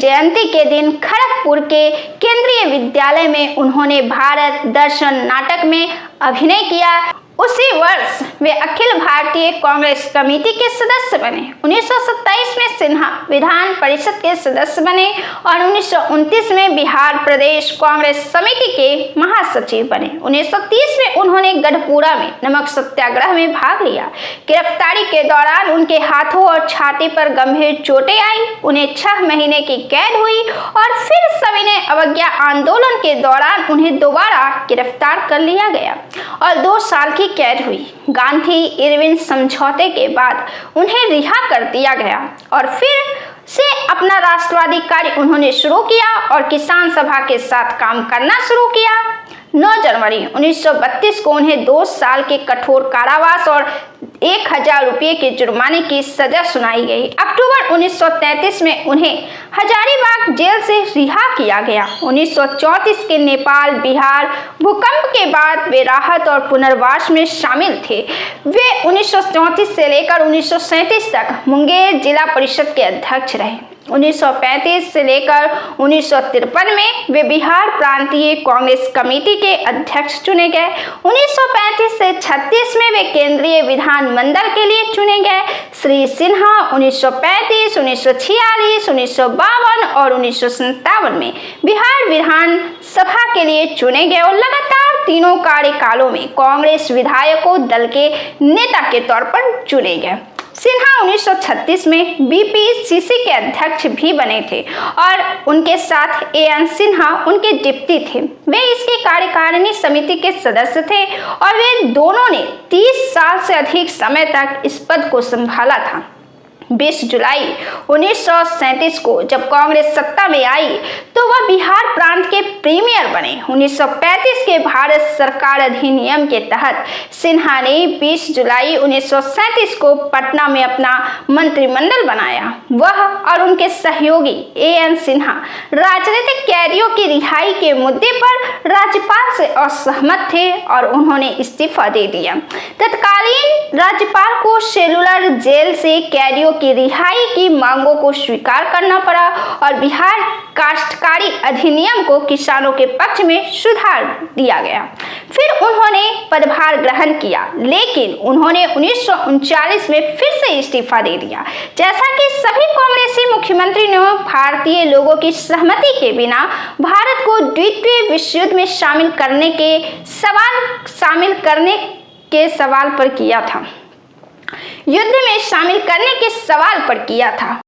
जयंती के दिन खड़गपुर के केंद्रीय विद्यालय में उन्होंने भारत दर्शन नाटक में अभिनय किया। उसी वर्ष वे अखिल भारतीय कांग्रेस कमेटी के सदस्य बने। 1927 में सिन्हा विधान परिषद के सदस्य बने और 1929 में बिहार प्रदेश कांग्रेस समिति के महासचिव बने। 1930 में उन्होंने गढ़पुरा में नमक सत्याग्रह में भाग लिया। गिरफ्तारी के दौरान उनके हाथों और छाती पर गंभीर चोटें आई। उन्हें 6 महीने की कैद हुई और फिर सविनय अवज्ञा आंदोलन के दौरान उन्हें दोबारा गिरफ्तार कर लिया गया और 2 साल की कैद हुई। गांधी इरविन समझौते के बाद उन्हें रिहा कर दिया गया और फिर से अपना राष्ट्रवादी कार्य उन्होंने शुरू किया और किसान सभा के साथ काम करना शुरू किया। 9 जनवरी 1932 को उन्हें 2 साल के कठोर कारावास और 1000 रुपये के जुर्माने की सजा सुनाई गई। अक्टूबर 1933 में उन्हें हजारीबाग जेल से रिहा किया गया। 1934 के नेपाल बिहार भूकंप के बाद वे राहत और पुनर्वास में शामिल थे। वे 1934 से लेकर 1937 तक मुंगेर जिला परिषद के अध्यक्ष रहे। 1935 से लेकर 1953 में वे बिहार प्रांतीय कांग्रेस कमेटी के अध्यक्ष चुने गए। 1935 से 36 में वे केंद्रीय विधानमंडल के लिए चुने गए। श्री सिन्हा 1935, 1946, 1952 और 1957 में बिहार विधान सभा के लिए चुने गए और लगातार तीनों कार्यकालों में कांग्रेस विधायकों दल के नेता के तौर पर चुने गए। सिन्हा 1936 में बीपीसीसी के अध्यक्ष भी बने थे और उनके साथ एएन सिन्हा उनके डिप्टी थे। वे इसकी कार्यकारिणी समिति के सदस्य थे और वे दोनों ने 30 साल से अधिक समय तक इस पद को संभाला था। 20 जुलाई 1937 को जब कांग्रेस सत्ता में आई तो वह बिहार प्रांत के प्रीमियर बने। 1935 के भारत सरकार अधिनियम के तहत सिन्हा ने 20 जुलाई 1937 को पटना में अपना मंत्रिमंडल बनाया। वह और उनके सहयोगी एएन सिन्हा राजनीतिक कैदियों की रिहाई के मुद्दे पर राज्यपाल से असहमत थे और उन्होंने इस्तीफा दे दिया। तत्कालीन राज्यपाल को सेलुलर जेल से कैदियों की रिहाई की मांगों को स्वीकार करना पड़ा और बिहार काश्तकारी अधिनियम को किसानों के पक्ष में सुधार दिया गया। फिर उन्होंने पदभार ग्रहण किया, लेकिन उन्होंने 1939 में फिर से इस्तीफा दे दिया। जैसा कि सभी कांग्रेसी मुख्यमंत्री ने भारतीय लोगों की सहमति के बिना भारत को द्वितीय विश्व युद्ध में शामिल करने के सवाल पर किया था।